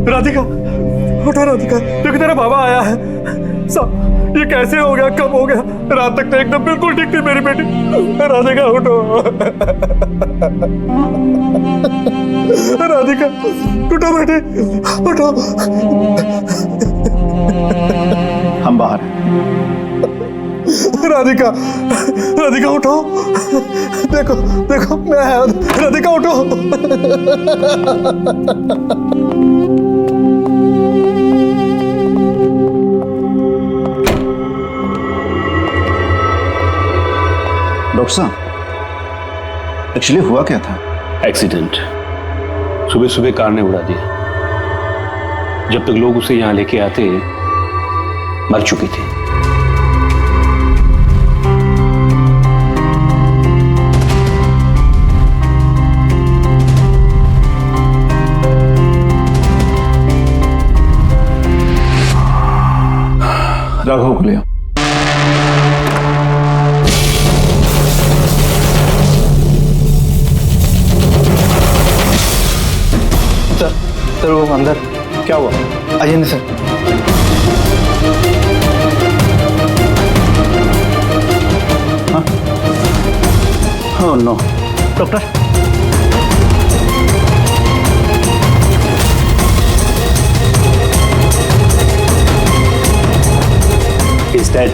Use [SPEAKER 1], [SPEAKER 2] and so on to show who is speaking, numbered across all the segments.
[SPEAKER 1] राधिका उठो, राधिका देखो तेरा बाबा आया है। ये कैसे हो गया, कब हो गया? रात तक तो एकदम बिल्कुल ठीक थी मेरी बेटी। राधिका उठो, राधिका उठो बेटी, उठो।
[SPEAKER 2] हम बाहर।
[SPEAKER 1] राधिका, राधिका उठो, देखो देखो मैं, राधिका उठो।
[SPEAKER 2] डॉक्टर साहब, एक्चुअली हुआ क्या था?
[SPEAKER 3] एक्सीडेंट। सुबह सुबह कार ने उड़ा दिया। जब तक लोग उसे यहां लेके आते मर चुकी थी।
[SPEAKER 2] राघव को ले आओ।
[SPEAKER 4] सर वो अंदर।
[SPEAKER 2] क्या हुआ?
[SPEAKER 4] आइए ना सर।
[SPEAKER 2] हाँ नो
[SPEAKER 4] डॉक्टर
[SPEAKER 3] He's dead.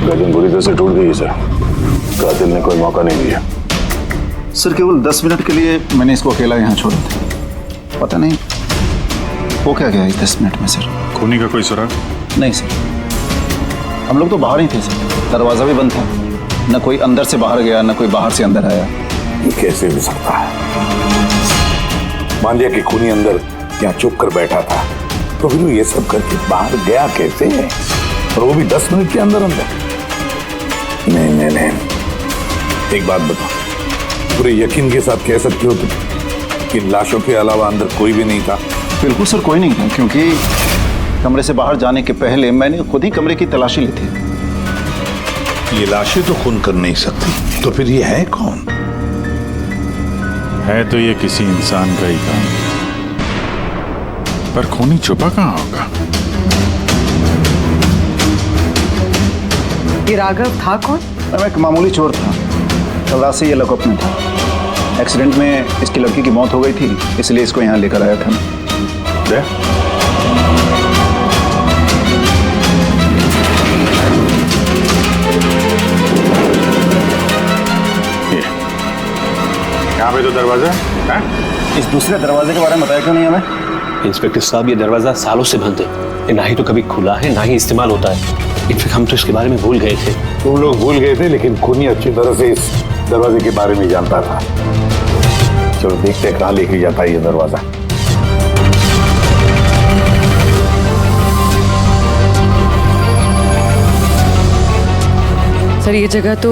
[SPEAKER 5] गर्दन बुरी तरह से टूट गई है सर। कातिल ने कोई मौका नहीं दिया।
[SPEAKER 2] सर केवल 10 मिनट के लिए मैंने इसको अकेला यहाँ छोड़ा था। पता नहीं वो क्या गया इस 10 मिनट में सर।
[SPEAKER 5] खूनी का कोई सुराग?
[SPEAKER 2] नहीं सर, हम लोग तो बाहर ही थे सर। दरवाजा भी बंद था। न कोई अंदर से बाहर गया, न कोई बाहर से अंदर आया।
[SPEAKER 5] ये कैसे हो सकता है? मान लिया कि खूनी अंदर यहाँ चुप कर बैठा था, तो फिर ये सब करके बाहर गया कैसे? और वो भी 10 मिनट के अंदर अंदर? नहीं नहीं नहीं, एक बात बताओ, पूरे यकीन के साथ कह सकते हो तुम कि लाशों के अलावा अंदर कोई भी नहीं था?
[SPEAKER 2] बिल्कुल सर, कोई नहीं था, क्योंकि कमरे से बाहर जाने के पहले मैंने खुद ही कमरे की तलाशी ली थी।
[SPEAKER 5] ये लाशें तो खून कर नहीं सकती, तो फिर ये है कौन?
[SPEAKER 6] है तो ये किसी इंसान का ही काम, पर खूनी छुपा कहाँ होगा?
[SPEAKER 7] ये राघव था कौन?
[SPEAKER 2] मैं एक मामूली चोर था। कल रात से ये लॉकअप में था। एक्सीडेंट में इसकी लड़की की मौत हो गई थी, इसलिए इसको यहाँ लेकर आया था।
[SPEAKER 5] यहाँ पे तो दरवाजा है?
[SPEAKER 2] इस दूसरे दरवाजे के बारे में बताया क्यों नहीं हमें?
[SPEAKER 3] इंस्पेक्टर साहब, ये दरवाजा सालों से बंद है। ना ही तो कभी खुला है, ना ही इस्तेमाल होता है। इनफैक्ट हम तो इसके बारे में भूल गए थे।
[SPEAKER 5] तुम लोग भूल गए थे, लेकिन खूनी अच्छी तरह से इस दरवाजे के बारे में जानता था। चलो देखते हैं कहाँ लेके जाता है ये दरवाजा।
[SPEAKER 7] सर ये जगह तो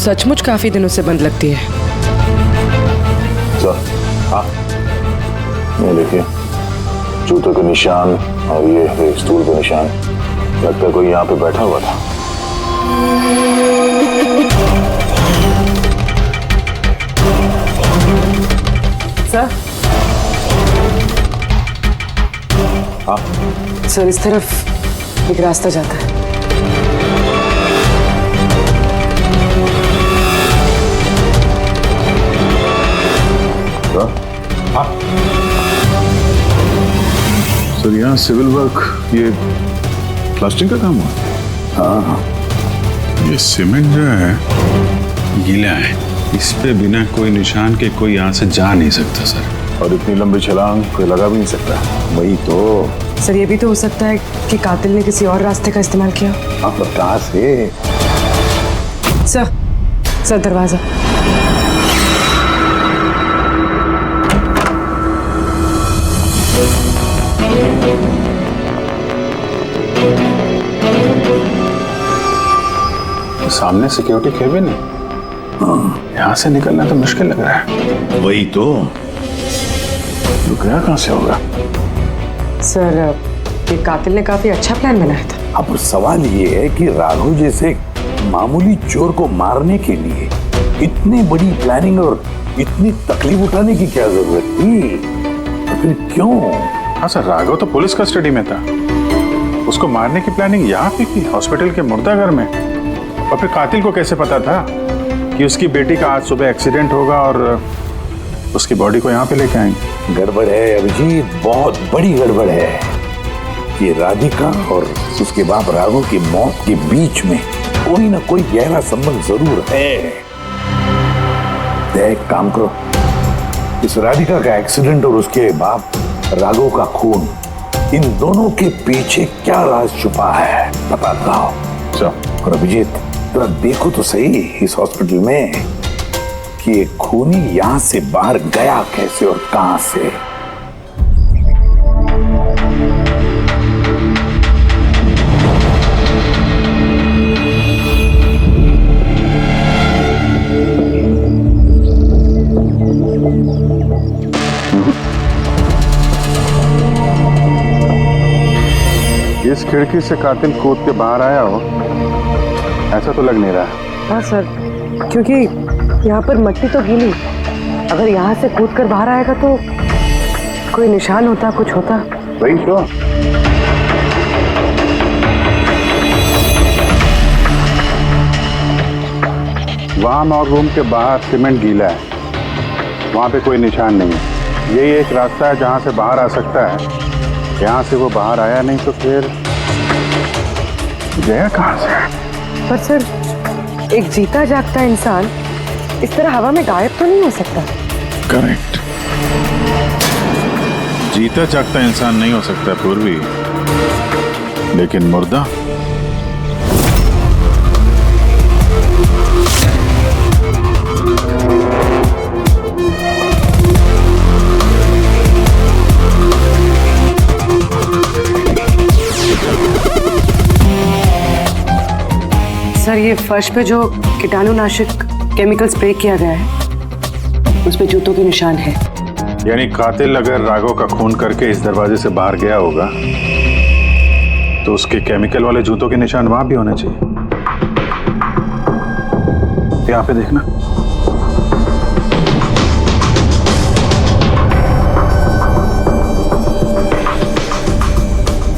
[SPEAKER 7] सचमुच काफी दिनों से बंद लगती है।
[SPEAKER 5] सर हाँ, ये देखिए, जूतों के निशान और ये स्टूल के निशान। लगता है कोई यहाँ पे बैठा हुआ था।
[SPEAKER 7] सर
[SPEAKER 5] हाँ
[SPEAKER 7] सर, इस तरफ एक रास्ता जाता है।
[SPEAKER 5] हाँ
[SPEAKER 6] सर यहाँ सिविल वर्क, ये प्लास्टिक का काम हुआ?
[SPEAKER 5] हाँ हाँ,
[SPEAKER 6] ये सीमेंट जो है गीला है, इस पे बिना कोई निशान के कोई यहाँ से जा नहीं सकता सर।
[SPEAKER 5] और इतनी लंबी छलांग कोई लगा भी नहीं सकता। वही तो
[SPEAKER 7] सर ये भी तो हो सकता है कि कातिल ने किसी और रास्ते का इस्तेमाल किया।
[SPEAKER 5] हाँ, पर कहाँ से?
[SPEAKER 7] सर दरवाजा।
[SPEAKER 6] सामने सिक्योरिटी केबिन है, यहाँ से निकलना तो मुश्किल लग रहा है।
[SPEAKER 5] वही तो।
[SPEAKER 6] गया कहाँ से होगा?
[SPEAKER 7] सर ये कातिल ने काफी अच्छा प्लान बनाया था।
[SPEAKER 5] अब सवाल ये है कि राघव जैसे मामूली चोर को मारने के लिए इतनी बड़ी प्लानिंग और इतनी तकलीफ उठाने की क्या जरूरत थी? तो फिर क्यों?
[SPEAKER 6] हाँ सर, राघव तो पुलिस कस्टडी में था, उसको मारने की प्लानिंग यहाँ पे की, हॉस्पिटल के मुर्दाघर में। और फिर कातिल को कैसे पता था कि उसकी बेटी का आज सुबह एक्सीडेंट होगा और उसकी बॉडी को यहाँ पे लेके आएंगे?
[SPEAKER 5] गड़बड़ है अभिजीत, बहुत बड़ी गड़बड़ है। ये राधिका और उसके बाप राघव की मौत के बीच में कोई ना कोई गहरा संबंध जरूर है। एक काम करो, इस राधिका का एक्सीडेंट और उसके बाप राघव का खून, इन दोनों के पीछे क्या राज छुपा है पता लगाओ। और अभिजीत जरा देखो तो सही इस हॉस्पिटल में कि ये खूनी यहां से बाहर गया कैसे और कहां से।
[SPEAKER 6] इस खिड़की से कातिल कूद के बाहर आया हो, ऐसा तो लग नहीं रहा।
[SPEAKER 7] हाँ सर, क्योंकि यहाँ पर मट्टी तो गीली, अगर यहाँ से कूद कर बाहर आएगा तो कोई निशान होता, कुछ होता।
[SPEAKER 6] वही तो। वहां और रूम के बाहर सीमेंट गीला है, वहां पे कोई निशान नहीं है। यही एक रास्ता है जहां से बाहर आ सकता है। यहाँ से वो बाहर आया नहीं तो फिर गया कहां से?
[SPEAKER 7] पर सर एक जीता जागता इंसान इस तरह हवा में गायब तो नहीं हो सकता।
[SPEAKER 6] करेक्ट, जीता जागता इंसान नहीं हो सकता पूर्वी, लेकिन मुर्दा
[SPEAKER 7] सर ये फर्श पे जो कीटाणुनाशक केमिकल स्प्रे किया गया है उस पे जूतों के निशान है।
[SPEAKER 6] यानी कातिल अगर राघव का खून करके इस दरवाजे से बाहर गया होगा तो उसके केमिकल वाले जूतों के निशान वहां भी होने चाहिए। यहाँ पे देखना।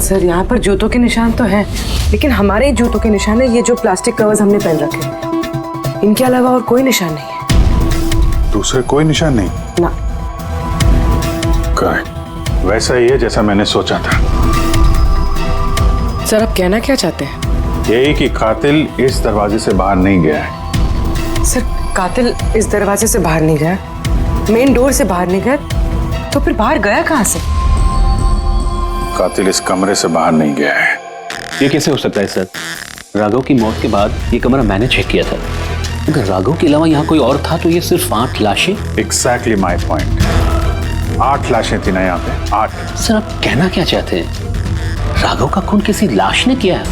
[SPEAKER 7] सर यहाँ पर जूतों के निशान तो हैं, लेकिन हमारे जूतों के निशान है ये जो प्लास्टिक कवर्स हमने पहन रखे हैं, इनके अलावा और कोई निशान नहीं है।
[SPEAKER 6] दूसरे कोई निशान नहीं
[SPEAKER 7] ना।
[SPEAKER 6] करेक्ट, वैसा ही है जैसा मैंने सोचा था।
[SPEAKER 7] सर आप कहना क्या चाहते हैं?
[SPEAKER 6] यही कि कातिल इस दरवाजे से बाहर नहीं गया है।
[SPEAKER 7] सर कातिल इस दरवाजे से बाहर नहीं गया, मेन डोर से बाहर नहीं गया, तो फिर बाहर गया कहाँ से?
[SPEAKER 6] कातिल इस कमरे से बाहर नहीं गया है।
[SPEAKER 3] ये कैसे हो सकता है सर? राघव की मौत के बाद ये कमरा मैंने चेक किया था। अगर राघव के अलावा यहाँ कोई और था तो ये सिर्फ 8 लाशें।
[SPEAKER 6] Exactly my point. 8 लाशें थी ना यहाँ पे, 8।
[SPEAKER 3] सर आप कहना क्या चाहते हैं? राघव का खून किसी लाश ने किया है?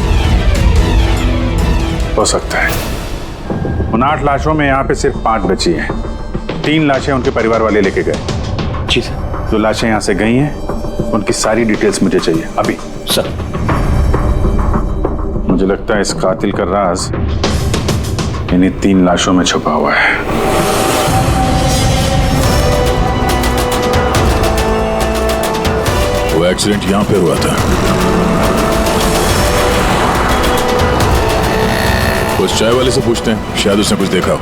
[SPEAKER 6] हो सकता है। उन 8 लाशों में यहाँ पे सिर्फ 5 बची हैं। 3 लाशें उनके परिवार वाले लेके गए।
[SPEAKER 3] जी सर।
[SPEAKER 6] जो लाशें यहाँ से गई हैं उनकी सारी डिटेल्स मुझे चाहिए अभी।
[SPEAKER 3] सर
[SPEAKER 6] मुझे लगता है इस कातिल का राज इन्हीं 3 लाशों में छुपा हुआ है।
[SPEAKER 8] वो एक्सीडेंट यहां पे हुआ था। उस चाय वाले से पूछते हैं, शायद उसने कुछ देखा हो।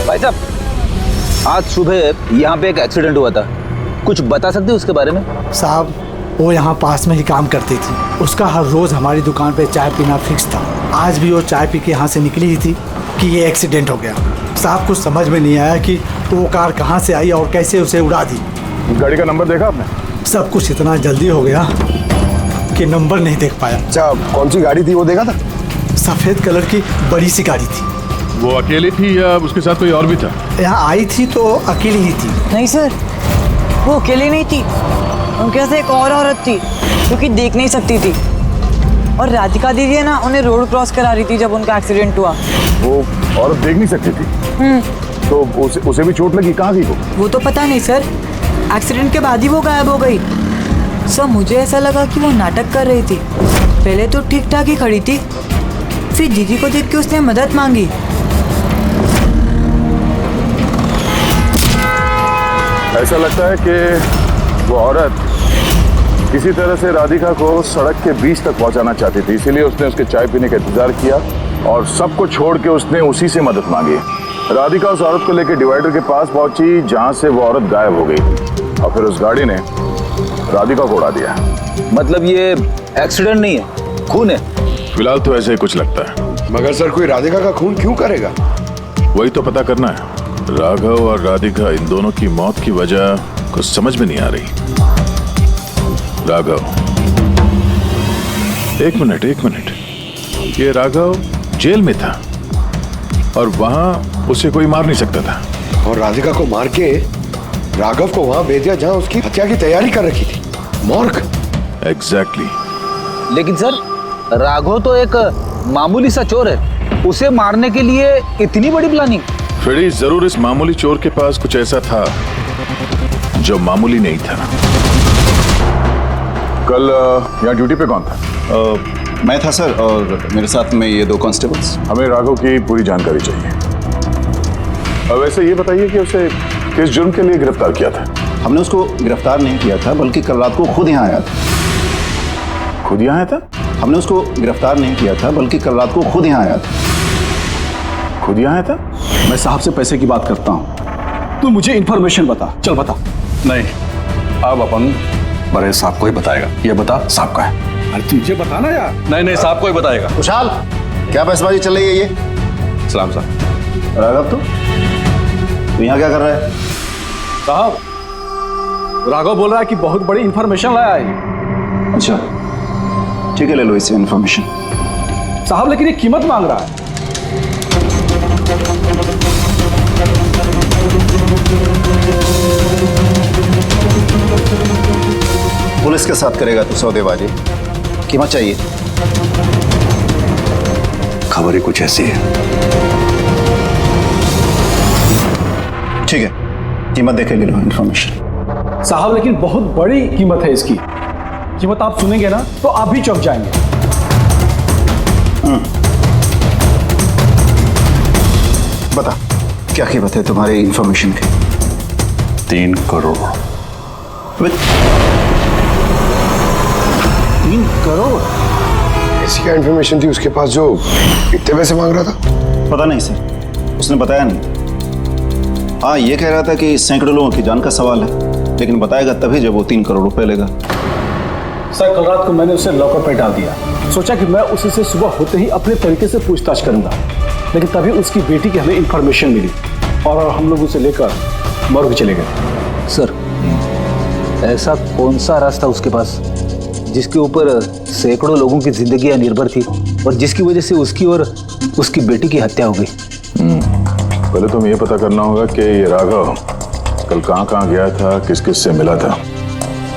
[SPEAKER 9] भाई साहब, आज सुबह यहाँ पे एक एक्सीडेंट हुआ था, कुछ बता सकते हो उसके बारे में?
[SPEAKER 10] साहब वो यहाँ पास में ही काम करती थी, उसका हर रोज हमारी दुकान पे चाय पीना फिक्स था। आज भी वो चाय पी के यहाँ से निकली ही थी कि ये एक्सीडेंट हो गया। साहब कुछ समझ में नहीं आया कि वो कार कहाँ से आई और कैसे उसे उड़ा दी।
[SPEAKER 6] गाड़ी का नंबर देखा आपने?
[SPEAKER 10] सब कुछ इतना जल्दी हो गया कि नंबर नहीं देख पाया।
[SPEAKER 2] अच्छा, कौन सी गाड़ी थी वो देखा था?
[SPEAKER 10] सफेद कलर की बड़ी सी गाड़ी थी।
[SPEAKER 8] वो अकेली थी या उसके साथ कोई और भी था?
[SPEAKER 10] यहाँ आई थी तो अकेली ही थी।
[SPEAKER 11] नहीं सर, वो अकेली नहीं थी, उनके साथ एक और औरत थी जो कि देख नहीं सकती थी, और राधिका दीदी है ना, उन्हें रोड क्रॉस करा रही थी जब उनका एक्सीडेंट हुआ।
[SPEAKER 5] वो औरत देख नहीं सकती थी। तो उसे भी चोट लगी, कहाँ गई
[SPEAKER 11] वो तो पता नहीं सर, एक्सीडेंट के बाद ही वो गायब हो गई। सर मुझे ऐसा लगा कि वो नाटक कर रही थी। पहले तो ठीक ठाक ही खड़ी थी, फिर दीदी को देख के उसने मदद मांगी।
[SPEAKER 5] ऐसा लगता है कि वो औरत किसी तरह से राधिका को सड़क के बीच तक पहुंचाना चाहती थी, इसीलिए उसने उसके चाय पीने का इंतजार किया और सबको छोड़ के उसने उसी से मदद मांगी। राधिका उस औरत को लेकर डिवाइडर के पास पहुंची जहां से वो औरत गायब हो गई और फिर उस गाड़ी ने राधिका को उड़ा दिया।
[SPEAKER 9] मतलब ये एक्सीडेंट नहीं है, खून है?
[SPEAKER 8] फिलहाल तो ऐसे ही कुछ लगता है।
[SPEAKER 12] मगर सर कोई राधिका का खून क्यों करेगा?
[SPEAKER 8] वही तो पता करना है। राघव और राधिका, इन दोनों की मौत की वजह कुछ समझ में नहीं आ रही। राघव, एक मिनट, ये राघव जेल में था और वहां उसे कोई मार नहीं सकता था,
[SPEAKER 12] और राधिका को मार के राघव को वहां भेज दिया जहां उसकी हत्या की तैयारी कर रखी थी, मॉर्ग।
[SPEAKER 8] एग्जैक्टली।
[SPEAKER 9] लेकिन सर, राघव तो एक मामूली सा चोर है, उसे मारने के लिए इतनी बड़ी प्लानिंग?
[SPEAKER 8] फ्रेडी, जरूर इस मामूली चोर के पास कुछ ऐसा था जो मामूली नहीं था।
[SPEAKER 5] कल यहाँ ड्यूटी पे कौन था?
[SPEAKER 2] मैं था सर, और मेरे साथ में ये 2 कांस्टेबल्स।
[SPEAKER 5] हमें राघव की पूरी जानकारी चाहिए। अब वैसे ये बताइए कि उसे किस जुर्म के लिए गिरफ्तार किया था?
[SPEAKER 2] हमने उसको गिरफ्तार नहीं किया था, बल्कि कल रात को खुद यहाँ आया था।
[SPEAKER 5] खुद यहाँ आया था?
[SPEAKER 2] हमने उसको गिरफ्तार नहीं किया था, बल्कि कल रात को खुद यहाँ आया था।
[SPEAKER 5] खुद यहाँ आया था?
[SPEAKER 1] मैं साहब से पैसे की बात करता हूँ, तू मुझे इंफॉर्मेशन बता। चल बता। नहीं, अब अपन बड़े साहब को ही बताएगा। ये बता, साहब का है। अरे तुझे बताना यार। नहीं, साहब को ही बताएगा।
[SPEAKER 2] खुशहाल, क्या बहसबाजी चल रही है ये?
[SPEAKER 1] सलाम साहब।
[SPEAKER 2] राघव, तू यहाँ क्या कर रहा है?
[SPEAKER 1] साहब, राघव बोल रहा है कि बहुत बड़ी इंफॉर्मेशन लाया है।
[SPEAKER 2] अच्छा, ठीक है, ले लो इससे इंफॉर्मेशन।
[SPEAKER 1] साहब लेकिन ये कीमत मांग रहा है।
[SPEAKER 2] पुलिस के साथ करेगा तू सौदेबाजी? कीमत चाहिए?
[SPEAKER 12] खबर ही कुछ ऐसी है।
[SPEAKER 2] ठीक है, कीमत देखे ले लो इंफॉर्मेशन।
[SPEAKER 1] साहब लेकिन बहुत बड़ी कीमत है इसकी। कीमत आप सुनेंगे ना तो आप भी चौंक जाएंगे।
[SPEAKER 2] बता, क्या कीमत है तुम्हारी इंफॉर्मेशन की?
[SPEAKER 8] 3 करोड़।
[SPEAKER 2] 3 करोड़?
[SPEAKER 12] ऐसी क्या इंफॉर्मेशन थी उसके पास जो इतने पैसे मांग रहा था?
[SPEAKER 2] पता नहीं सर, उसने बताया नहीं। हाँ, ये कह रहा था कि सैकड़ों लोगों की जान का सवाल है, लेकिन बताएगा तभी जब वो 3 करोड़ रुपए लेगा।
[SPEAKER 1] सर, कल रात को मैंने उसे लॉकअप पे डाल दिया। सोचा कि मैं उसी से सुबह होते ही अपने तरीके से पूछताछ करूंगा, लेकिन तभी उसकी बेटी की हमें इंफॉर्मेशन मिली और हम लोग उसे लेकर मॉर्ग चले गए।
[SPEAKER 9] सर, ऐसा कौन सा रास्ता उसके पास जिसके ऊपर सैकड़ों लोगों की जिंदगियां निर्भर थी और जिसकी वजह से उसकी और उसकी बेटी की हत्या हो गई?
[SPEAKER 5] पहले तो हमें ये पता करना होगा कि ये राघव कल कहाँ गया था, किस किस से मिला था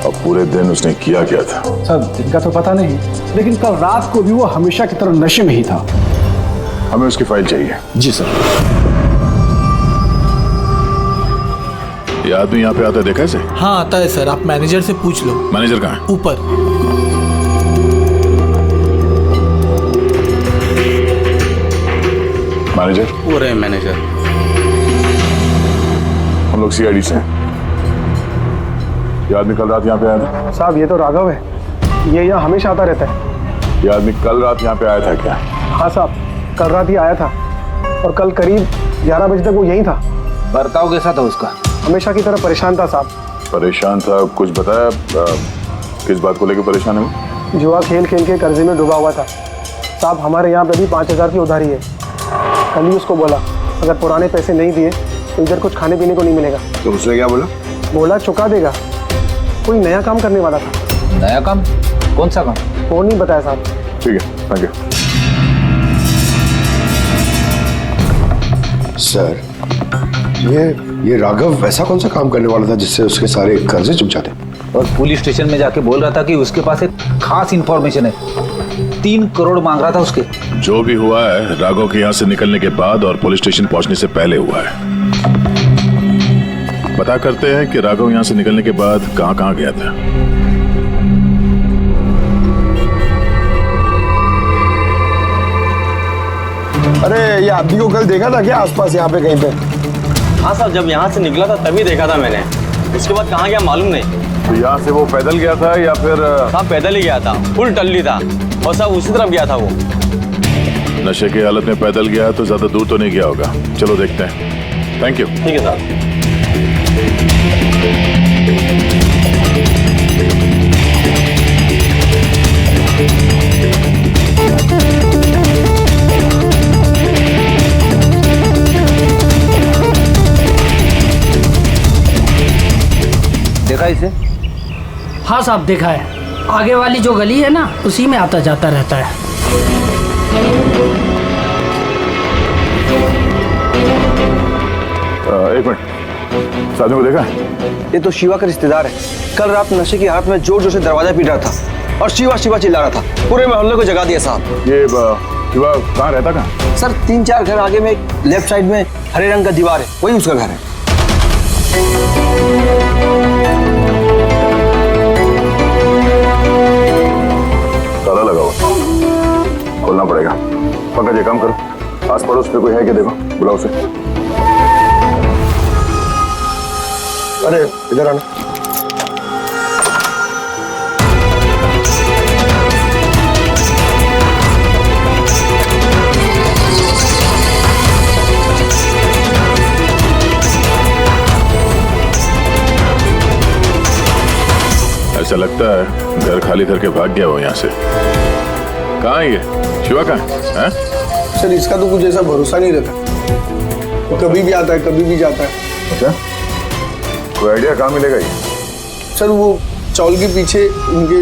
[SPEAKER 5] और पूरे दिन उसने किया क्या था।
[SPEAKER 1] सर, दिन का तो पता नहीं, लेकिन कल रात को भी वो हमेशा की तरह नशे में ही था।
[SPEAKER 5] हमें उसकी फाइल चाहिए।
[SPEAKER 1] जी सर।
[SPEAKER 8] ये आदमी यहाँ पे आता है, देखा इसे?
[SPEAKER 10] हाँ, आता है सर, आप मैनेजर से पूछ लो।
[SPEAKER 8] मैनेजर कहाँ है?
[SPEAKER 10] ऊपर।
[SPEAKER 5] मैनेजर?
[SPEAKER 4] वो रहे मैनेजर।
[SPEAKER 5] हम लोग सीआईडी से हैं। ये आदमी कल रात यहाँ पे आया था?
[SPEAKER 1] साहब, ये तो राघव है, ये यहाँ हमेशा आता रहता है।
[SPEAKER 5] ये आदमी कल रात यहाँ पे आया था क्या?
[SPEAKER 1] हाँ साहब, कल रात ही आया था और कल करीब 11 बजे तक वो यहीं था।
[SPEAKER 9] बर्ताव कैसा था उसका?
[SPEAKER 1] हमेशा की तरह परेशान था साहब।
[SPEAKER 5] परेशान था? कुछ बताया किस बात को लेकर परेशान है वो?
[SPEAKER 1] जुआ खेल खेल के कर्जे में डूबा हुआ था साहब। हमारे यहाँ पे भी 5,000 की उधारी है। कल ही उसको बोला अगर पुराने पैसे नहीं दिए तो इधर कुछ खाने पीने को नहीं मिलेगा।
[SPEAKER 12] तो उसने क्या बोला?
[SPEAKER 1] बोला चुका देगा। कोई नया काम करने वाला था।
[SPEAKER 9] नया काम? कौन सा काम?
[SPEAKER 1] वो नहीं बताया साहब।
[SPEAKER 5] ठीक है, थैंक यू।
[SPEAKER 12] सर, ये राघव वैसा कौन सा काम करने वाला था जिससे उसके सारे कर्जे चुक जाते?
[SPEAKER 9] और पुलिस स्टेशन में जाके बोल रहा था कि उसके पास एक खास इंफॉर्मेशन है। 3 करोड़ मांग रहा था उसके।
[SPEAKER 8] जो भी हुआ है राघव के यहाँ से निकलने के बाद और पुलिस स्टेशन पहुंचने से पहले हुआ है। पता करते हैं कि राघव यहाँ से निकलने के बाद कहाँ कहाँ गया था।
[SPEAKER 12] अरे ये आदमी को कल देखा था क्या आसपास यहाँ पे कहीं पे?
[SPEAKER 13] हाँ साहब, जब यहाँ से निकला था तभी देखा था मैंने। इसके बाद कहाँ गया मालूम नहीं।
[SPEAKER 8] तो यहाँ से वो पैदल गया था या फिर?
[SPEAKER 13] साहब पैदल ही गया था, फुल टल्ली था और साहब उसी तरफ गया था वो।
[SPEAKER 8] नशे की हालत में पैदल गया तो ज्यादा दूर तो नहीं गया होगा। चलो देखते हैं। Thank you.
[SPEAKER 13] ठीक है साहब।
[SPEAKER 9] देखा इसे?
[SPEAKER 14] हाँ साहब देखा है, आगे वाली जो गली है ना उसी में आता जाता रहता है।
[SPEAKER 8] एक मिनट, साधु को देखा?
[SPEAKER 12] ये तो शिवा का रिश्तेदार है। कल रात नशे की हालत में जोर जोर से दरवाजा पीट रहा था और शिवा शिवा चिल्ला रहा था। पूरे मोहल्ले को जगा दिया साहब।
[SPEAKER 8] ये शिवा कहाँ रहता? कहाँ
[SPEAKER 12] सर? 3-4 घर आगे में एक लेफ्ट साइड में हरे रंग का दीवार है, वही उसका घर है।
[SPEAKER 8] ताला लगा हुआ, खोलना पड़ेगा। पंकज ये काम करो, आस पड़ोस पे कोई है क्या देखो, बुलाओ उसे।
[SPEAKER 12] अरे इधर आना।
[SPEAKER 8] ऐसा लगता है घर खाली करके भाग गया वो यहाँ से। कहाँ है ये शिवा? कहाँ है?
[SPEAKER 12] सर इसका तो कुछ ऐसा भरोसा नहीं रहता, वो कभी भी आता है कभी भी जाता है।
[SPEAKER 8] अच्छा, कोई आइडिया कहाँ मिलेगा ये?
[SPEAKER 12] सर वो चौल के पीछे उनके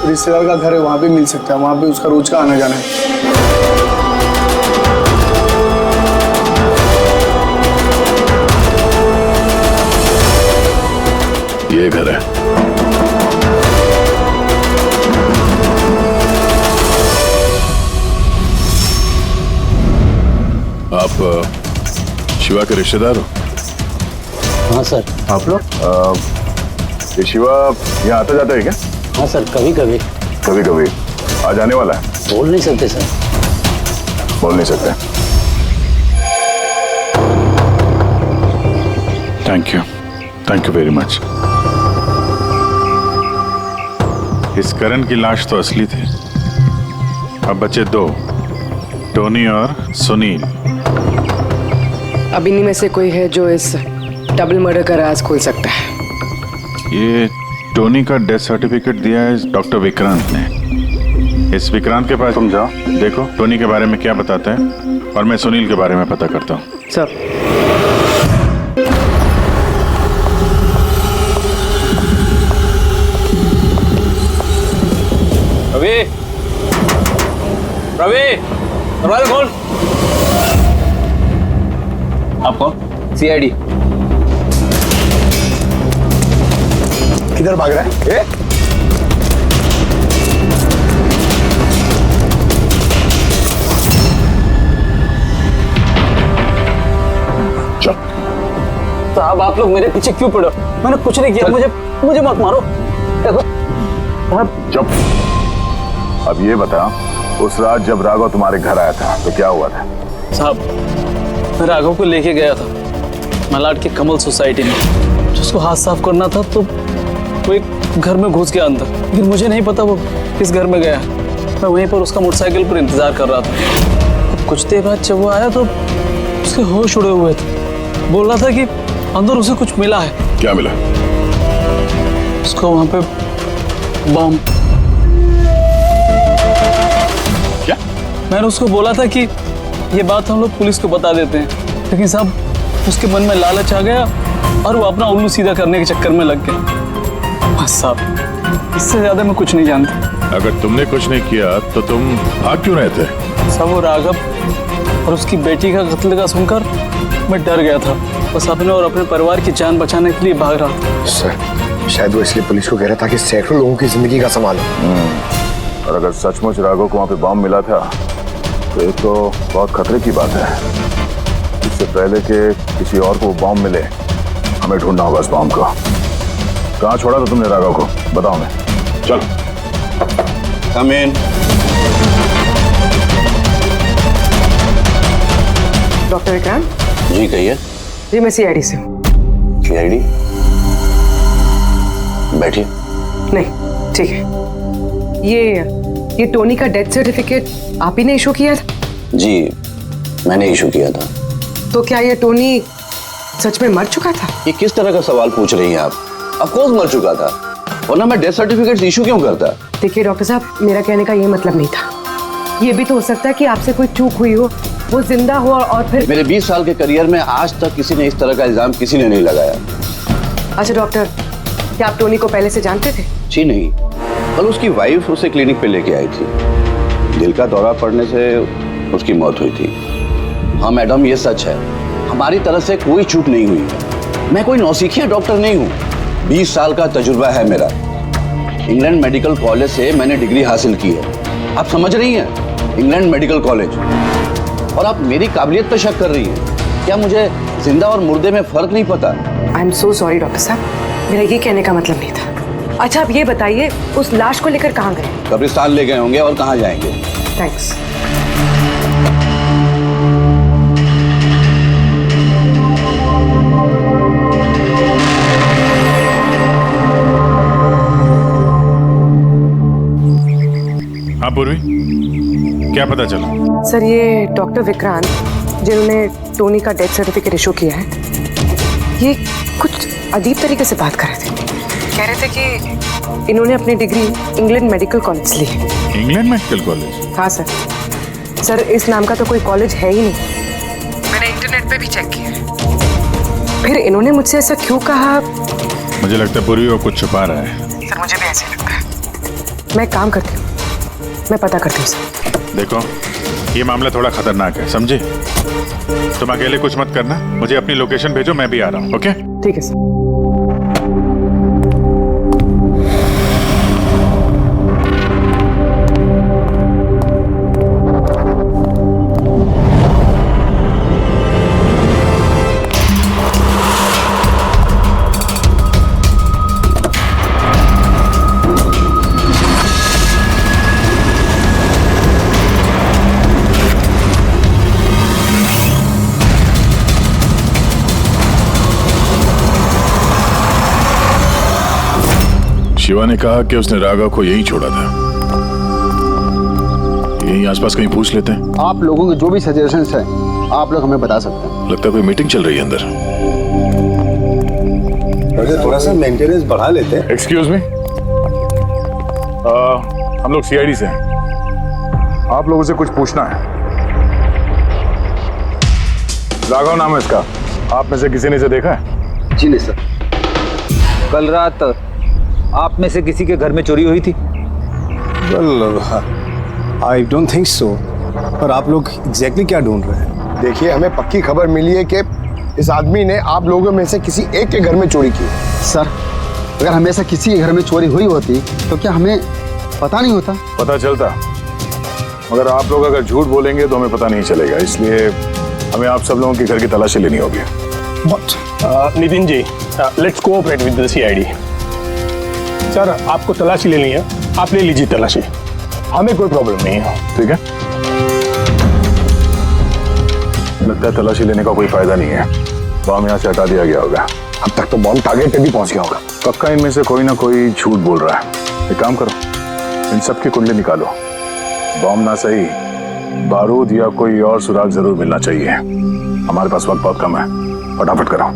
[SPEAKER 12] रिश्तेदार का घर है, वहाँ पे मिल सकता है। वहाँ पे उसका रोज का आना जाना है।
[SPEAKER 8] ये घर है। आप शिवा के रिश्तेदार हो?
[SPEAKER 14] हाँ सर।
[SPEAKER 8] आप लोग? ये शिवा यहाँ आता जाता है क्या?
[SPEAKER 14] हाँ सर, कभी कभी।
[SPEAKER 8] कभी कभी आ जाने वाला है?
[SPEAKER 14] बोल नहीं सकते सर।
[SPEAKER 8] बोल नहीं सकते। Thank you very much.
[SPEAKER 6] इस करण की लाश तो असली थी। अब बचे 2, टोनी और सुनील।
[SPEAKER 7] अब इन्हीं में से कोई है जो इस डबल मर्डर का राज खोल सकता है।
[SPEAKER 6] ये टोनी का डेथ सर्टिफिकेट दिया है डॉक्टर विक्रांत ने। इस विक्रांत के पास तुम जाओ, देखो टोनी के बारे में क्या बताते हैं और मैं सुनील के बारे में पता करता हूँ।
[SPEAKER 7] सर।
[SPEAKER 13] रवि, रवि, दरवाजा खोल। आप कौन?
[SPEAKER 12] सीआईडी। किधर भाग रहा है?
[SPEAKER 13] साहब आप लोग मेरे पीछे क्यों पड़े? मैंने कुछ नहीं किया, मुझे मत मारो।
[SPEAKER 8] चुप। अब ये बता, उस रात जब राघव तुम्हारे घर आया था तो क्या हुआ था?
[SPEAKER 13] साहब मैं राघव को लेके गया था मलाड के कमल सोसाइटी में। जिसको हाथ साफ करना था तो वो एक घर में घुस गया अंदर, लेकिन मुझे नहीं पता वो किस घर में गया। मैं वहीं पर उसका मोटरसाइकिल पर इंतजार कर रहा था। कुछ देर बाद जब वो आया तो उसके होश उड़े हुए थे। बोल रहा था कि अंदर उसे कुछ मिला है।
[SPEAKER 8] क्या मिला?
[SPEAKER 13] उसको वहां पे बम।
[SPEAKER 8] क्या?
[SPEAKER 13] मैंने उसको बोला था कि ये बात हम लोग पुलिस को बता देते हैं, लेकिन साहब उसके मन में लालच आ गया और वो अपना उल्लू सीधा करने के चक्कर में लग गया। बस साहब, इससे ज्यादा मैं कुछ नहीं जानता।
[SPEAKER 8] अगर तुमने कुछ नहीं किया तो तुम भाग क्यों रहे थे?
[SPEAKER 13] सब वो राघव और उसकी बेटी का कत्ल का सुनकर मैं डर गया था। बस अपने और अपने परिवार की जान बचाने के लिए भाग रहा था।
[SPEAKER 12] सर शायद वो इसलिए पुलिस को कह रहा था कि सैकड़ों लोगों की जिंदगी का सवाल है।
[SPEAKER 8] और अगर सचमुच राघव को वहां पे बॉम्ब मिला था तो ये तो बहुत खतरे की बात है। इससे पहले कि किसी और को बॉम्ब मिले हमें ढूंढना होगा इस बॉम्ब को। कहाँ छोड़ा था तुमने राघव को, बताओ हमें। चलो।
[SPEAKER 2] कम इन।
[SPEAKER 7] डॉक्टर विक्रांत
[SPEAKER 2] जी कहिए।
[SPEAKER 7] जी मैं सीआईडी से हूँ।
[SPEAKER 2] सीआईडी? बैठिए।
[SPEAKER 7] नहीं ठीक है। ये टोनी का डेथ सर्टिफिकेट आप ही ने इशू किया था?
[SPEAKER 2] जी मैंने इशू किया था।
[SPEAKER 7] तो क्या ये टोनी सच में मर चुका था?
[SPEAKER 2] ये किस तरह का सवाल पूछ रही हैं आप? ऑफ कोर्स मर चुका था, वरना मैं डेथ सर्टिफिकेट इशू क्यों करता?
[SPEAKER 7] देखिए डॉक्टर साहब, मेरा कहने का ये मतलब नहीं था। ये भी तो हो सकता है कि आपसे कोई चूक हुई हो, वो जिंदा हो और फिर।
[SPEAKER 2] मेरे 20 साल के करियर में आज तक किसी ने इस तरह का इल्जाम किसी ने नहीं लगाया।
[SPEAKER 7] अच्छा डॉक्टर, क्या आप टोनी को पहले से जानते थे?
[SPEAKER 2] जी नहीं, कल उसकी वाइफ उसे क्लिनिक पे लेके आई थी। दिल का दौरा पड़ने से उसकी मौत हुई थी। हाँ मैडम, ये सच है, हमारी तरफ से कोई चूक नहीं हुई है। मैं कोई नौसिखिया डॉक्टर नहीं हूँ, 20 साल का तजुर्बा है मेरा। इंग्लैंड मेडिकल कॉलेज से मैंने डिग्री हासिल की है। आप समझ रही हैं, इंग्लैंड मेडिकल कॉलेज। और आप मेरी काबिलियत पर शक कर रही हैं। क्या मुझे जिंदा और मुर्दे में फर्क नहीं पता?
[SPEAKER 7] I am so sorry doctor साहब, मेरा ये कहने का मतलब नहीं था। अच्छा आप ये बताइए, उस लाश को लेकर कहाँ गए?
[SPEAKER 2] कब्रिस्तान ले गए होंगे, और कहाँ जाएंगे?
[SPEAKER 7] थैंक्स।
[SPEAKER 6] हाँ पूर्वी, क्या पता चला?
[SPEAKER 7] सर ये डॉक्टर विक्रांत जिन्होंने टोनी का डेथ सर्टिफिकेट इशू किया है, ये कुछ अजीब तरीके से बात कर रहे थे। कह रहे थे कि इन्होंने अपनी डिग्री इंग्लैंड मेडिकल कॉलेज से ली है।
[SPEAKER 6] England medical college?
[SPEAKER 7] हाँ सर। सर इस नाम का तो कोई कॉलेज है ही नहीं। मैंने इंटरनेट पे भी चेक किया है। फिर इन्होंने मुझसे ऐसा क्यों कहा?
[SPEAKER 6] मुझे लगता है पूर्वी वो कुछ छुपा रहा है।
[SPEAKER 7] सर मुझे भी ऐसे लगता है। मैं काम करती हूँ, मैं पता करती हूँ सर।
[SPEAKER 6] देखो ये मामला थोड़ा खतरनाक है, समझे? तुम अकेले कुछ मत करना, मुझे अपनी लोकेशन भेजो, मैं भी आ रहा हूँ। ओके
[SPEAKER 7] ठीक है सर।
[SPEAKER 8] शिवा ने कहा कि उसने राघव को यहीं छोड़ा था। यहीं आसपास कहीं पूछ लेते हैं।
[SPEAKER 15] आप लोगों के जो भी सजेशंस हैं आप लोग हमें बता सकते हैं।
[SPEAKER 8] लगता है कोई मीटिंग चल रही है अंदर।
[SPEAKER 1] थोड़ा सा मेंटेनेंस बढ़ा लेते हैं।
[SPEAKER 6] एक्सक्यूज मी, हम लोग सीआईडी से हैं। आप लोगों से कुछ पूछना है। राघव नाम है इसका, आप में से किसी ने इसे देखा है?
[SPEAKER 9] जी नहीं सर। कल रात आप में से किसी के घर में चोरी हुई थी?
[SPEAKER 1] Well I don't think so. पर आप लोग एग्जैक्टली क्या ढूंढ रहे हैं?
[SPEAKER 15] देखिए हमें पक्की खबर मिली है कि इस आदमी ने आप लोगों में से किसी एक के घर में चोरी की। सर अगर हमेशा किसी के घर में चोरी हुई होती तो क्या हमें पता नहीं होता?
[SPEAKER 8] पता चलता, मगर आप लोग अगर झूठ बोलेंगे तो हमें पता नहीं चलेगा, इसलिए हमें आप सब लोगों के घर की तलाशी लेनी होगी।
[SPEAKER 3] Nitin ji, let's cooperate with the CID. Sir आपको तलाशी लेनी है, आप ले लीजिए तलाशी, हमें कोई प्रॉब्लम नहीं है।
[SPEAKER 8] ठीक है, लगता है तलाशी लेने का कोई फायदा नहीं है। बॉम्ब यहाँ से हटा दिया गया होगा।
[SPEAKER 15] अब तक तो बॉम्ब टारगेट पे भी पहुंच गया होगा।
[SPEAKER 8] पक्का इनमें से कोई ना कोई झूठ बोल रहा है। एक काम करो, इन सब की कुंडली निकालो। बॉम्ब ना सही, बारूद या कोई और सुराग जरूर मिलना चाहिए। हमारे पास वक्त बहुत कम है, फटाफट करो।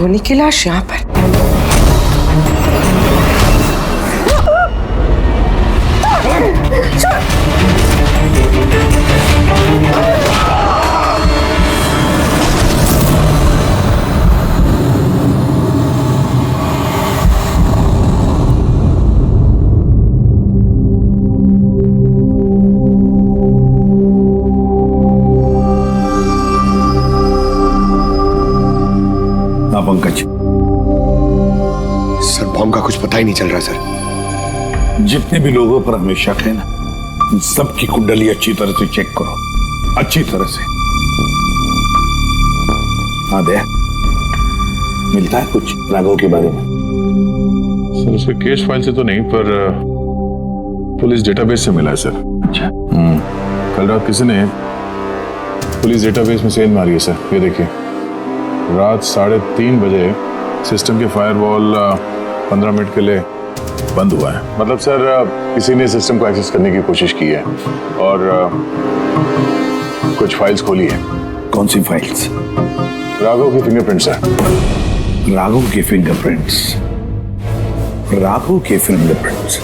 [SPEAKER 7] टोनी की लाश यहाँ पर?
[SPEAKER 5] पंकज,
[SPEAKER 15] सर बॉम्ब का कुछ पता ही नहीं चल रहा सर।
[SPEAKER 5] जितने भी लोगों पर हमें शक है ना, उन सबकी कुंडली अच्छी तरह से चेक करो, अच्छी तरह से। हाँ दे, मिलता है कुछ राघव के बारे में?
[SPEAKER 6] सर उसके केस फाइल से तो नहीं, पर पुलिस डेटाबेस से मिला है सर।
[SPEAKER 5] अच्छा।
[SPEAKER 6] कल रात किसी ने पुलिस डेटाबेस में सेंध मारी है सर। ये देखिए, रात 3:30 बजे सिस्टम के फायरवॉल 15 मिनट के लिए बंद हुआ है। मतलब सर किसी ने सिस्टम को एक्सेस करने की कोशिश की है और कुछ फाइल्स खोली है।
[SPEAKER 5] कौन सी फाइल्स?
[SPEAKER 6] राघव के फिंगरप्रिंट्स है।
[SPEAKER 5] राघव के फिंगरप्रिंट्स? राघव के फिंगरप्रिंट्स?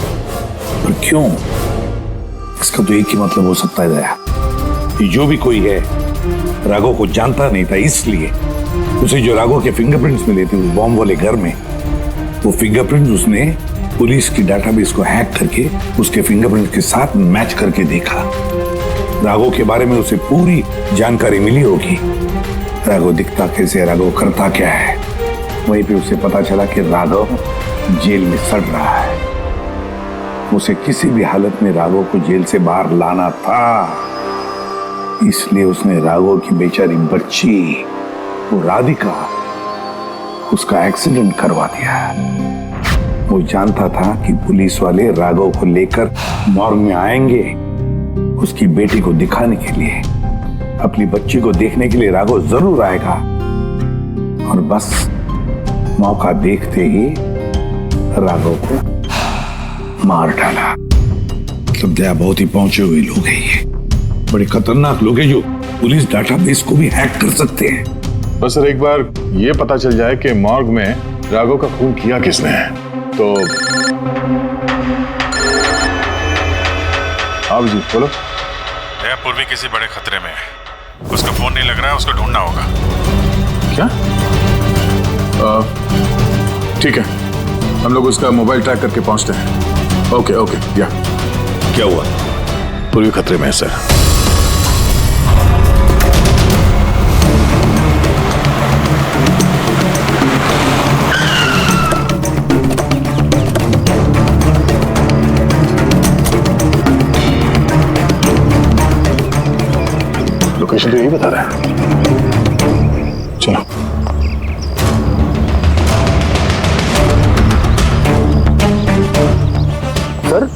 [SPEAKER 5] पर क्यों? इसका तो एक ही मतलब हो सकता है दया, कि जो भी कोई है राघव को जानता नहीं था, इसलिए उसे जो राघव के फिंगरप्रिंट्स मिले थे उस बॉम्ब वाले घर में, वो फिंगरप्रिंट्स उसने पुलिस की डाटाबेस को हैक करके उसके फिंगरप्रिंट के साथ मैच करके देखा। राघव के बारे में उसे पूरी जानकारी मिली होगी। राघव दिखता कैसे है, राघव करता क्या है। वहीं पे उसे पता चला कि राघव जेल में सड़ रहा है। उसे किसी भी हालत में राघव को जेल से बाहर लाना था, इसलिए उसने राघव की बेचारी बच्ची वो राधिका, उसका एक्सीडेंट करवा दिया। वो जानता था कि पुलिस वाले राघव को लेकर मॉर्ग में आएंगे उसकी बेटी को दिखाने के लिए। अपनी बच्ची को देखने के लिए राघव जरूर आएगा, और बस मौका देखते ही राघव को मार डाला। मतलब दया बहुत ही पहुंचे हुए लोग हैं, ये बड़े खतरनाक लोग हैं जो पुलिस डाटाबेस को भी हैक कर सकते हैं।
[SPEAKER 6] बस सर एक बार ये पता चल जाए कि मॉर्ग में राघव का खून किया किसने है तो। हाँ जी बोलो।
[SPEAKER 8] दया पूर्वी किसी बड़े खतरे में है, उसका फोन नहीं लग रहा है, उसको ढूंढना होगा।
[SPEAKER 6] क्या? ठीक है, हम लोग उसका मोबाइल ट्रैक करके पहुंचते हैं। Okay okay. या
[SPEAKER 5] क्या हुआ?
[SPEAKER 6] पूर्वी खतरे में है सर। लोकेशन तो यही बता रहा है। चलो।
[SPEAKER 1] सर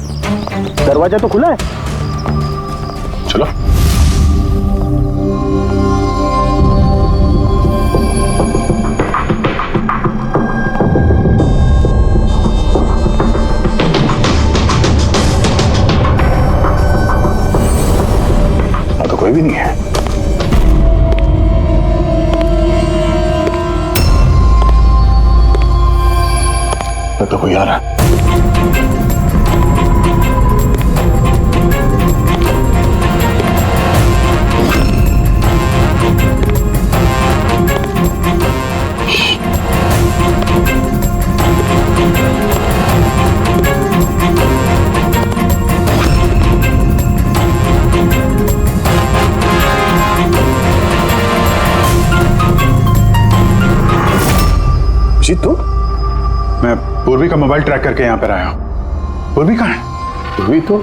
[SPEAKER 1] दरवाजा तो खुला है।
[SPEAKER 6] चलो। हाँ तो कोई भी नहीं है। तो कोई आ रहा है। जी तुम? मैं पूर्वी का मोबाइल ट्रैक करके यहाँ पर आया हूँ। पूर्वी कहाँ है? पूर्वी तो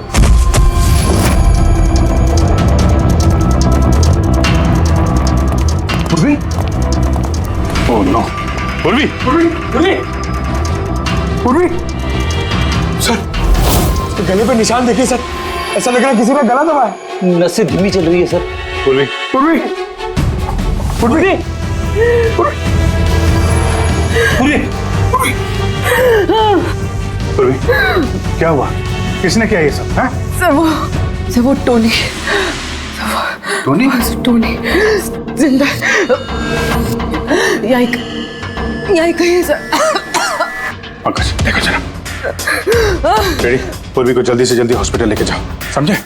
[SPEAKER 6] पूर्वी? Oh no. पूर्वी पूर्वी पूर्वी पूर्वी।
[SPEAKER 12] सर उसके गले पे निशान देखिए सर, ऐसा लग रहा है किसी का गला दबा है।
[SPEAKER 9] नसें धीमी चल रही है सर।
[SPEAKER 6] पूर्वी
[SPEAKER 12] पूर्वी पूर्वी पूर्वी
[SPEAKER 6] पूर्वी क्या हुआ? किसने किया ये सब? हाँ?
[SPEAKER 7] सर वो टोनी टोनी जिंदा। यही कहीं है सर।
[SPEAKER 6] पंकज देखो जरा। रेडी, पूर्वी को जल्दी से जल्दी हॉस्पिटल लेके जाओ, समझे?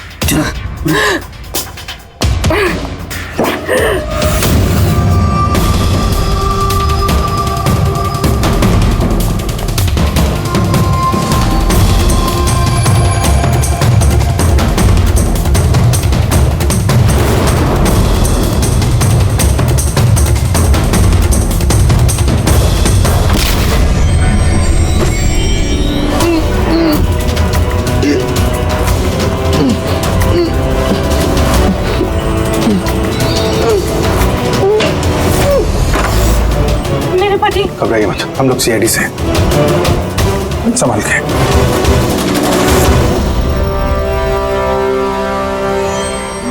[SPEAKER 6] घबराइए मत, हम लोग सीआईडी से हैं। संभाल के।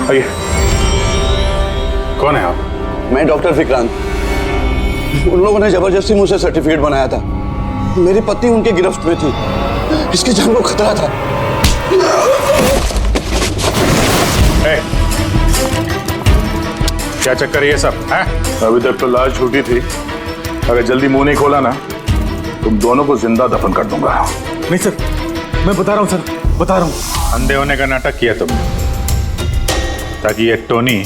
[SPEAKER 6] आइए। कौन है आप?
[SPEAKER 2] मैं डॉक्टर विक्रांत। उन लोगों ने जबरदस्ती मुझसे सर्टिफिकेट बनाया था। मेरी पत्नी उनकी गिरफ्त में थी, इसकी जान को खतरा था।
[SPEAKER 6] क्या चक्कर है ये सब है? अभी तक तो लाश झूठी थी, अगर जल्दी मुंह नहीं खोला ना तुम दोनों को जिंदा दफन कर दूंगा।
[SPEAKER 1] नहीं सर, मैं बता रहा हूँ सर, बता रहा हूँ।
[SPEAKER 6] अंधे होने का नाटक किया तुमने ताकि ये टोनी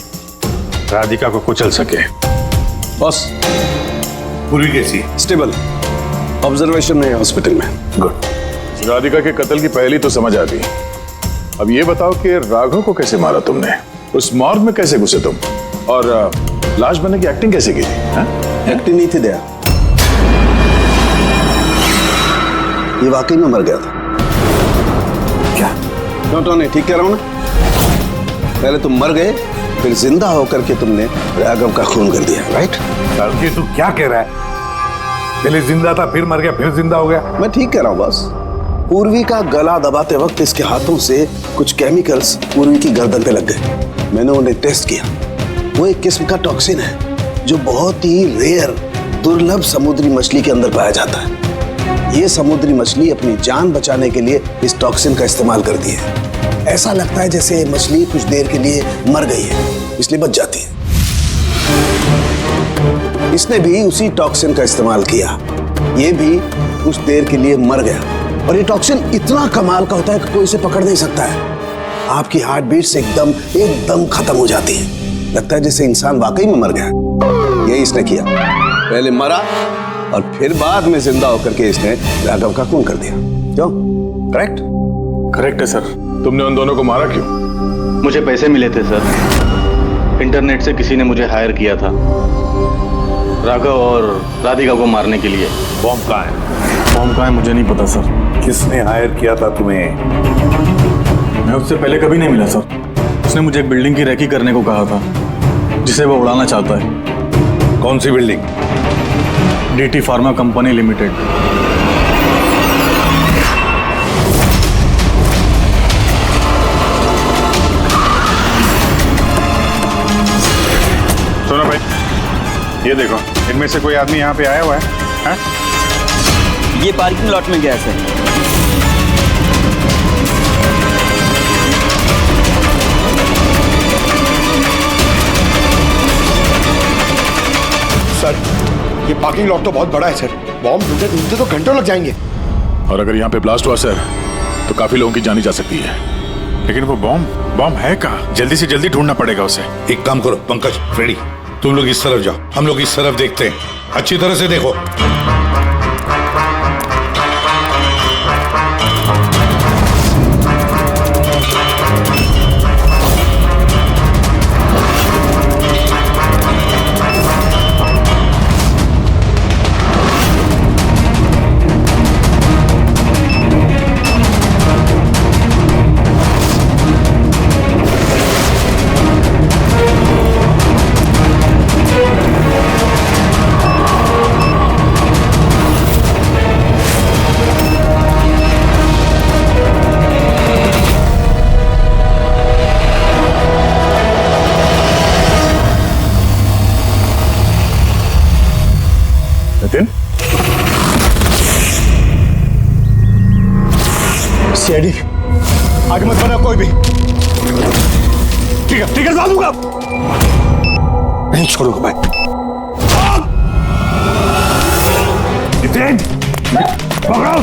[SPEAKER 6] राधिका को कुचल सके।
[SPEAKER 2] बस
[SPEAKER 5] पूरी कैसी?
[SPEAKER 2] स्टेबल, ऑब्जर्वेशन में हॉस्पिटल में।
[SPEAKER 6] गुड। राधिका के कत्ल की पहली तो समझ आ गई, अब ये बताओ कि राघव को कैसे मारा तुमने, उस मॉर्ग में कैसे घुसे तुम, और लाश बनने की एक्टिंग कैसे की थी?
[SPEAKER 2] एक्टिंग नहीं थी दया, ये वाकई में मर गया था। क्या? क्यों टोनी, ठीक कह रहा हूं ना? पहले तुम मर गए, फिर जिंदा होकर के तुमने राघव का खून कर दिया, राइट?
[SPEAKER 5] ये तू क्या कह रहा है? पहले जिंदा था, फिर मर गया, फिर जिंदा हो गया।
[SPEAKER 2] मैं ठीक कह रहा हूं बस। पूर्वी का गला दबाते वक्त इसके हाथों से कुछ केमिकल्स पूर्वी की गर्दन पे लग गए। मैंने उन्हें टेस्ट किया, वो एक किस्म का टॉक्सिन है जो बहुत ही रेयर, दुर्लभ समुद्री मछली के अंदर पाया जाता है। ये समुद्री मछली अपनी जान बचाने के लिए इस टॉक्सिन का इस्तेमाल करती है। ऐसा लगता है जैसे मछली कुछ देर के लिए मर गई है, इसलिए बच जाती है। इसने भी उसी टॉक्सिन का इस्तेमाल किया, ये भी कुछ देर के लिए मर गया। और ये टॉक्सिन इतना कमाल का होता है कि कोई इसे पकड़ नहीं सकता है। आपकी हार्ट बीट से एकदम खत्म हो जाती है, लगता है जैसे इंसान वाकई में मर गया। यही इसने किया, पहले मरा और फिर बाद में जिंदा होकर के इसने राघव का खून कर दिया। क्यों? करेक्ट?
[SPEAKER 6] करेक्ट है सर। तुमने उन दोनों को मारा क्यों?
[SPEAKER 16] मुझे पैसे मिले थे सर, इंटरनेट से किसी ने मुझे हायर किया था राघव और राधिका को मारने के लिए।
[SPEAKER 5] बॉम्ब कहाँ है?
[SPEAKER 6] बॉम्ब कहाँ है मुझे नहीं पता सर।
[SPEAKER 5] किसने हायर किया था तुम्हें?
[SPEAKER 6] मैं उससे पहले कभी नहीं मिला सर। उसने मुझे एक बिल्डिंग की रेकी करने को कहा था जिसे वो उड़ाना चाहता है।
[SPEAKER 5] कौन सी building?
[SPEAKER 6] DT pharma company limited. सुनो भाई, ये देखो, इनमें से कोई आदमी यहाँ पे आया हुआ है?
[SPEAKER 12] ये पार्किंग लॉट में गया है
[SPEAKER 15] सर। ये पार्किंग लॉट तो बहुत बड़ा है सर, बॉम्ब ढूंढते तो घंटों लग जाएंगे।
[SPEAKER 6] और अगर यहाँ पे ब्लास्ट हुआ सर तो काफी लोगों की जानी जा सकती है। लेकिन वो बॉम्ब है कहाँ? जल्दी से जल्दी ढूंढना पड़ेगा उसे।
[SPEAKER 5] एक काम करो पंकज, फ्रेडी, तुम लोग इस तरफ जाओ, हम लोग इस तरफ देखते हैं। अच्छी तरह से देखो।
[SPEAKER 15] सीआईडी आगे मत बना कोई भी। ठीक है डाल दूंगा, नहीं छोड़ूंगा मैं।
[SPEAKER 5] नितिन, पकड़ो।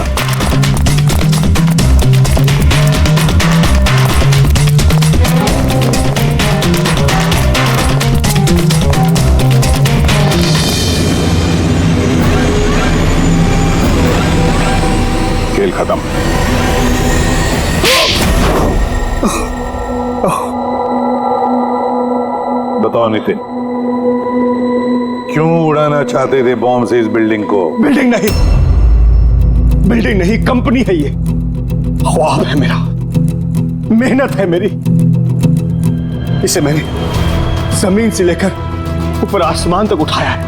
[SPEAKER 8] खेल खत्म। बताओ नितिन, क्यों उड़ाना चाहते थे बॉम्ब से इस बिल्डिंग को?
[SPEAKER 3] बिल्डिंग नहीं, कंपनी है ये। ख्वाब है मेरा, मेहनत है मेरी। इसे मैंने जमीन से लेकर ऊपर आसमान तक उठाया है।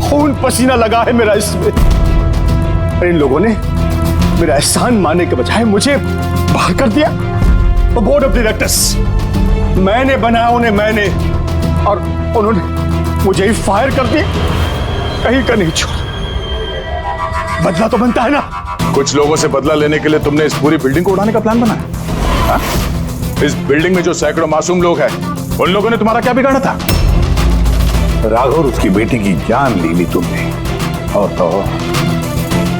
[SPEAKER 3] खून पसीना लगा है मेरा इसमें। इन लोगों ने मेरा एहसान मानने के बजाय मुझे बाहर कर दिया। और बोर्ड ऑफ डायरेक्टर्स मैंने बनाया उन्हें, मैंने, और उन्होंने मुझे ही फायर कर दिया। कहीं का नहीं छोड़ा। बदला तो बनता है ना।
[SPEAKER 8] कुछ लोगों से बदला लेने के लिए तुमने इस पूरी बिल्डिंग को उड़ाने का प्लान बनाया? हाँ? इस बिल्डिंग में जो सैकड़ों मासूम लोग हैं, उन लोगों ने तुम्हारा क्या बिगाड़ा था?
[SPEAKER 5] राघव, उसकी बेटी की जान ली ली तुमने, और तो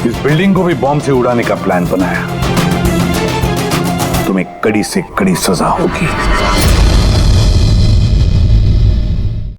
[SPEAKER 5] इस बिल्डिंग को भी बॉम्ब से उड़ाने का प्लान बनाया। तुम्हें कड़ी से कड़ी सजा होगी।